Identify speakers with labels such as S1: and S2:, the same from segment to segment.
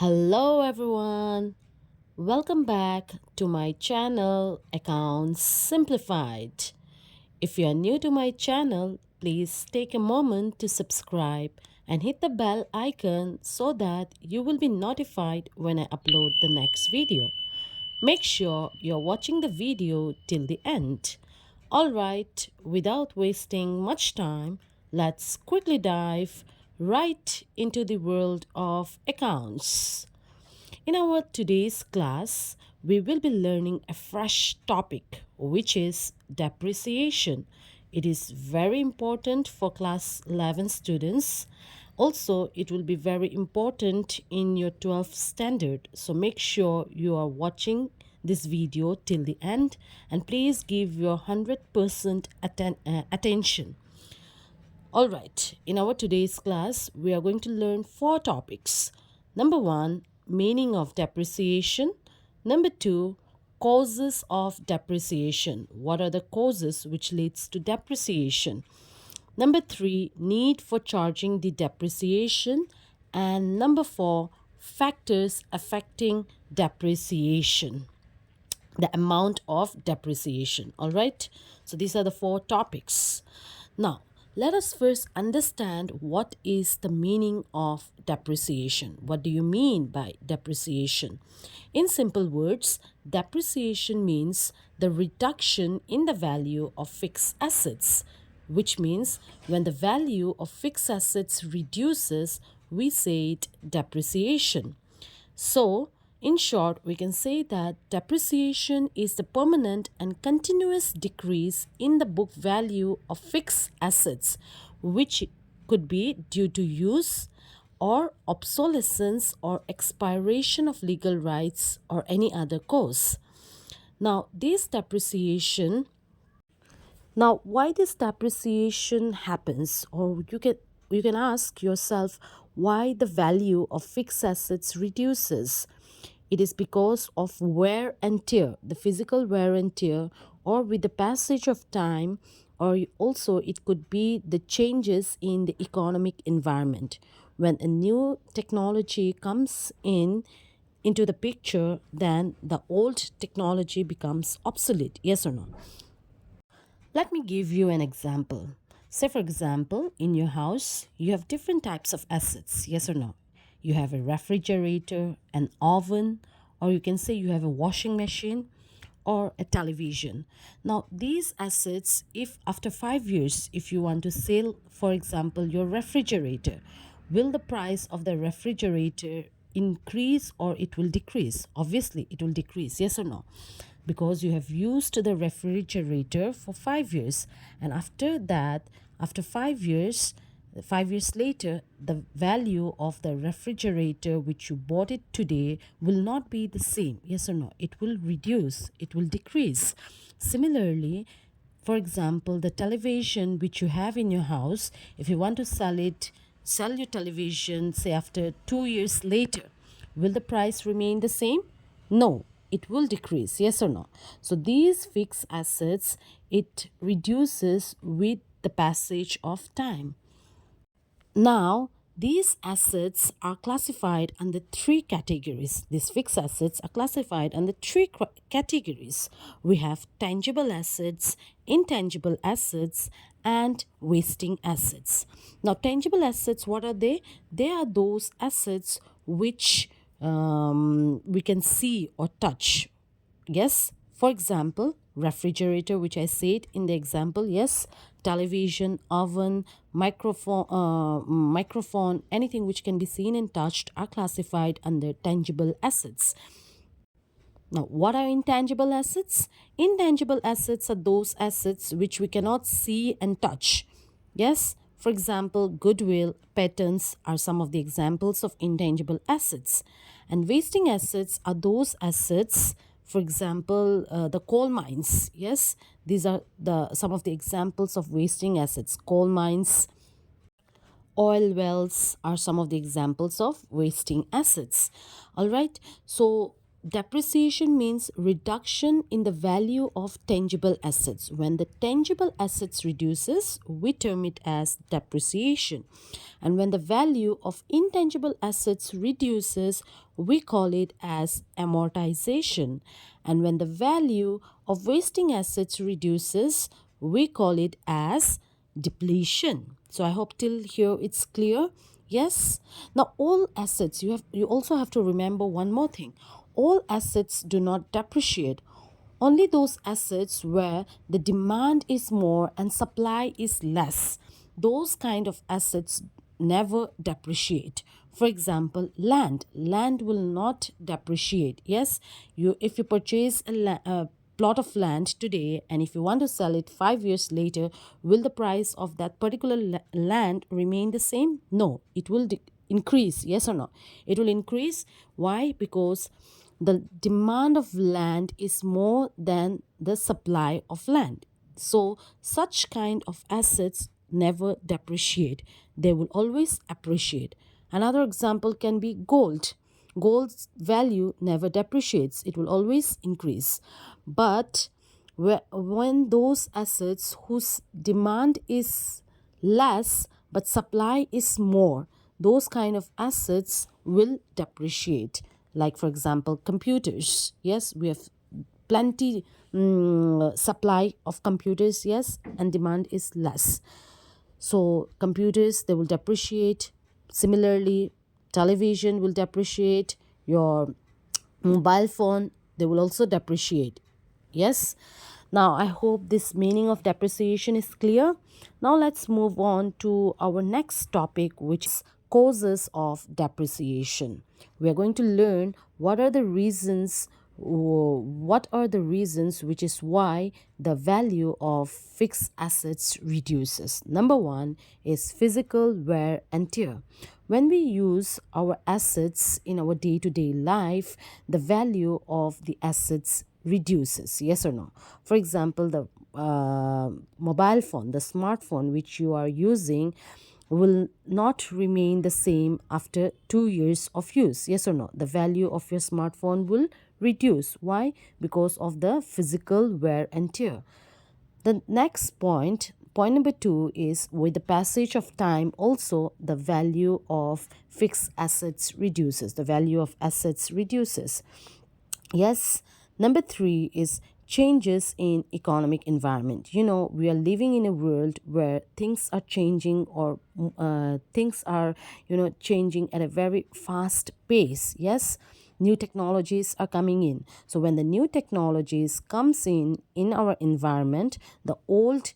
S1: Hello everyone. Welcome back to my channel Accounts Simplified. If you are new to my channel, please take a moment to subscribe and hit the bell icon so that you will be notified when I upload the next video. Make sure you're watching the video till the end. Alright, without wasting much time, let's quickly dive right into the world of accounts. In our today's class, we will be learning a fresh topic, which is depreciation. It is very important for class 11 students. Also, it will be very important in your 12th standard. So make sure you are watching this video till the end and please give your 100% attention. All right, in our today's class, we are going to learn four topics. Number one, meaning of depreciation. Number two, causes of depreciation. What are the causes which leads to depreciation? Number three, need for charging the depreciation. And number four, factors affecting depreciation, the amount of depreciation. All right, so these are the four topics. Now let us first understand what is the meaning of depreciation. What do you mean by depreciation? In simple words, depreciation means the reduction in the value of fixed assets, which means when the value of fixed assets reduces, we say it depreciation. So, in short, we can say that depreciation is the permanent and continuous decrease in the book value of fixed assets, which could be due to use or obsolescence or expiration of legal rights or any other cause. Now, this depreciation now, why this depreciation happens, or you can ask yourself why the value of fixed assets reduces. It is because of wear and tear, the physical wear and tear, or with the passage of time, or also it could be the changes in the economic environment. When a new technology comes into the picture, then the old technology becomes obsolete. Yes or no? Let me give you an example. Say, for example, in your house, you have different types of assets, yes or no? You have a refrigerator, an oven, or you can say you have a washing machine or a television. Now, these assets, if after 5 years, if you want to sell, for example, your refrigerator, will the price of the refrigerator increase or it will decrease? Obviously, it will decrease, yes or no? Because you have used the refrigerator for 5 years, and after that, after 5 years, 5 years later, the value of the refrigerator which you bought it today will not be the same. Yes or no? It will reduce, it will decrease. Similarly, for example, the television which you have in your house, if you want to sell your television, say after 2 years later, will the price remain the same? No, it will decrease. Yes or no? So these fixed assets, it reduces with the passage of time. Now, these assets are classified under three categories. These fixed assets are classified under three categories. We have tangible assets, intangible assets, and wasting assets. Now, tangible assets, what are they? They are those assets which we can see or touch. Yes, for example, refrigerator, which I said in the example, yes, television, oven, microphone, anything which can be seen and touched are classified under tangible assets. Now, what are intangible assets? Intangible assets are those assets which we cannot see and touch. Yes, for example, goodwill, patents are some of the examples of intangible assets. And wasting assets are those assets, for example, the coal mines. Yes, these are some of the examples of wasting assets. Coal mines, oil wells are some of the examples of wasting assets. All right, so Depreciation means reduction in the value of tangible assets. When the tangible assets reduces, we term it as depreciation. And when the value of intangible assets reduces, we call it as amortization. And when the value of wasting assets reduces, we call it as depletion. So I hope till here it's clear. Yes. Now all assets, you also have to remember one more thing. All assets do not depreciate. Only those assets where the demand is more and supply is less. Those kind of assets never depreciate. For example, land. Land will not depreciate. Yes, you if you purchase a plot of land today and if you want to sell it 5 years later, will the price of that particular land remain the same? No, it will increase. Yes or no? It will increase. Why? Because the demand of land is more than the supply of land. So such kind of assets never depreciate. They will always appreciate. Another example can be gold. Gold's value never depreciates. It will always increase. But when those assets whose demand is less but supply is more, those kind of assets will depreciate. Like for example computers. Yes, we have plenty supply of computers, yes, and demand is less. So computers, they will depreciate. Similarly, television will depreciate. Your mobile phone, they will also depreciate. Yes. Now I hope this meaning of depreciation is clear. Now let's move on to our next topic, which is causes of depreciation. We are going to learn what are the reasons which is why the value of fixed assets reduces. Number one is physical wear and tear. When we use our assets in our day-to-day life, the value of the assets reduces. Yes or no? For example, the mobile phone, the smartphone which you are using will not remain the same after 2 years of use. Yes or no? The value of your smartphone will reduce. Why? Because of the physical wear and tear. The next point number two, is with the passage of time, also the value of fixed assets reduces. The value of assets reduces. Yes. Number three is changes in economic environment. We are living in a world where things are changing, or things are changing at a very fast pace. Yes, new technologies are coming in. So when the new technologies comes in our environment, the old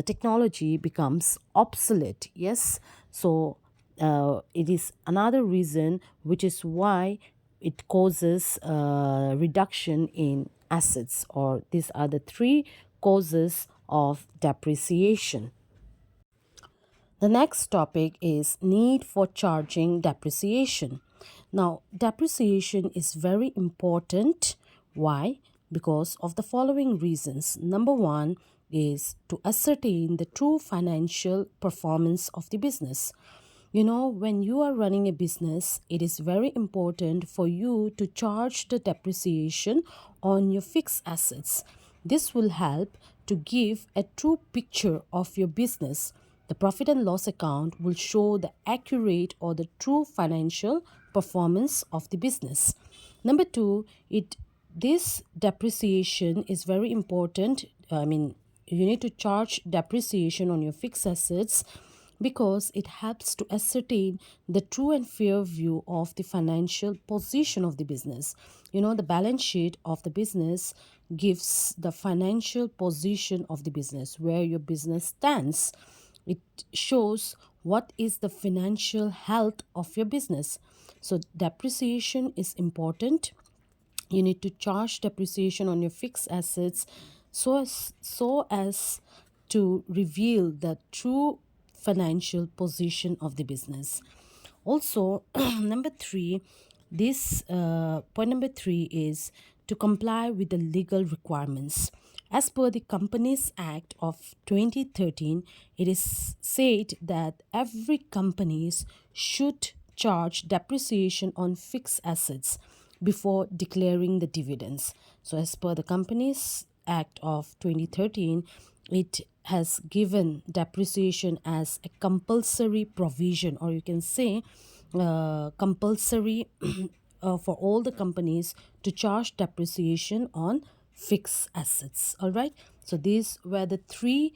S1: technology becomes obsolete. Yes. So it is another reason which is why it causes a reduction in assets, or these are the three causes of depreciation. The next topic is need for charging depreciation. Now, depreciation is very important. Why? Because of the following reasons. Number one is to ascertain the true financial performance of the business. When you are running a business, it is very important for you to charge the depreciation on your fixed assets. This will help to give a true picture of your business. The profit and loss account will show the accurate or the true financial performance of the business. Number two, this depreciation is very important. You need to charge depreciation on your fixed assets because it helps to ascertain the true and fair view of the financial position of the business. The balance sheet of the business gives the financial position of the business, where your business stands. It shows what is the financial health of your business. So depreciation is important. You need to charge depreciation on your fixed assets so as to reveal the true financial position of the business. Also, number three, this point number three is to comply with the legal requirements. As per the Companies Act of 2013, it is said that every companies should charge depreciation on fixed assets. before declaring the dividends. So, as per the Companies Act of 2013, it has given depreciation as a compulsory provision, or you can say compulsory for all the companies to charge depreciation on fixed assets. All right. So, these were the three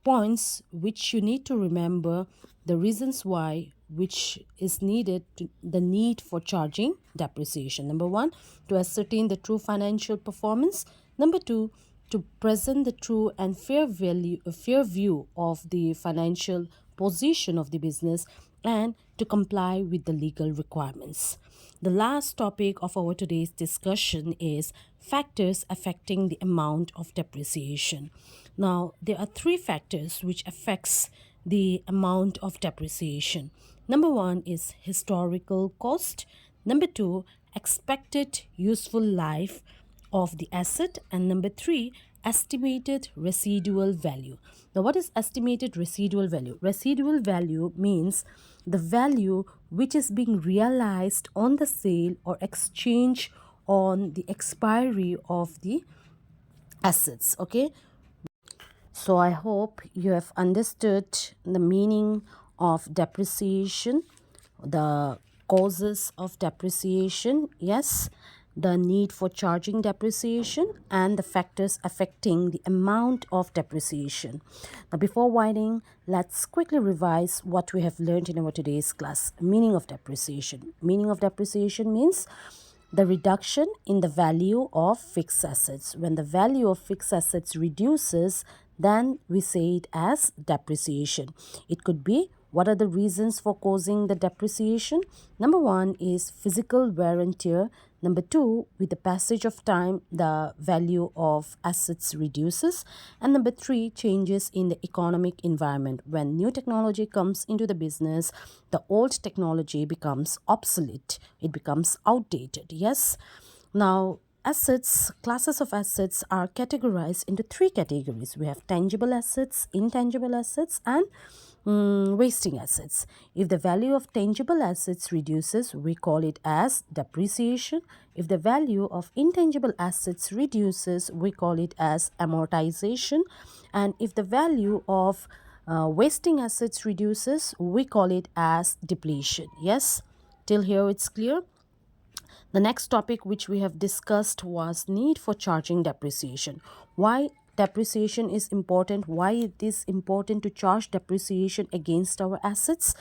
S1: points which you need to remember, the reasons why, which is needed the need for charging depreciation. Number one, to ascertain the true financial performance. Number two, to present the true and fair view of the financial position of the business, and to comply with the legal requirements. The last topic of our today's discussion is factors affecting the amount of depreciation. Now, there are three factors which affects the amount of depreciation. Number one is historical cost. Number two, expected useful life of the asset. And number three, estimated residual value. Now, what is estimated residual value? Residual value means the value which is being realized on the sale or exchange on the expiry of the assets. Okay, so I hope you have understood the meaning of depreciation, the causes of depreciation, yes, the need for charging depreciation, and the factors affecting the amount of depreciation. Now, before winding, let's quickly revise what we have learned in our today's class. Meaning of depreciation. Meaning of depreciation means the reduction in the value of fixed assets. When the value of fixed assets reduces, then we say it as depreciation. It could be, what are the reasons for causing the depreciation? Number one is physical wear and tear. Number two, with the passage of time, the value of assets reduces. And number three, changes in the economic environment. When new technology comes into the business, the old technology becomes obsolete. It becomes outdated. Yes. Now, assets, classes of assets are categorized into three categories. We have tangible assets, intangible assets, and wasting assets. If the value of tangible assets reduces, we call it as depreciation. If the value of intangible assets reduces, we call it as amortization. And if the value of wasting assets reduces, we call it as depletion. Yes, till here it's clear. The next topic which we have discussed was need for charging depreciation. Why depreciation is important? Why it is important to charge depreciation against our assets?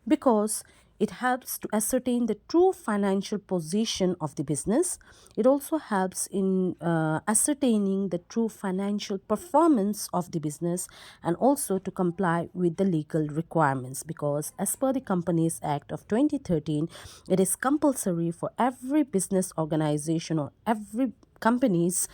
S1: Because it helps to ascertain the true financial position of the business. It also helps in ascertaining the true financial performance of the business, and also to comply with the legal requirements, because as per the Companies Act of 2013, it is compulsory for every business organization or every companies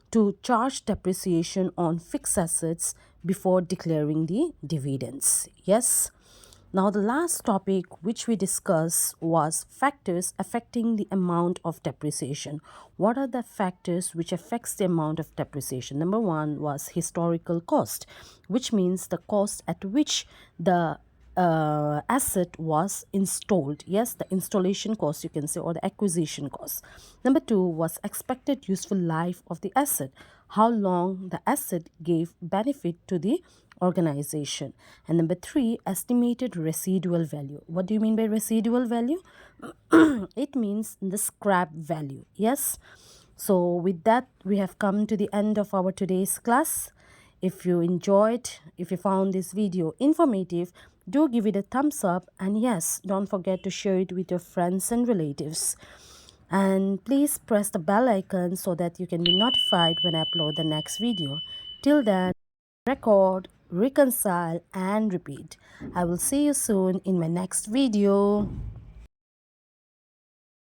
S1: to charge depreciation on fixed assets before declaring the dividends. Yes. Now, the last topic which we discussed was factors affecting the amount of depreciation. What are the factors which affects the amount of depreciation? Number one was historical cost, which means the cost at which the asset was installed. Yes, the installation cost, you can say, or the acquisition cost. Number two was expected useful life of the asset, how long the asset gave benefit to the organization. And number three, estimated residual value. What do you mean by residual value? It means the scrap value. Yes. So with that, we have come to the end of our today's class. If you enjoyed, if you found this video informative, do give it a thumbs up, and yes, don't forget to share it with your friends and relatives. And please press the bell icon so that you can be notified when I upload the next video. Till then, record, reconcile, and repeat. I will see you soon in my next video.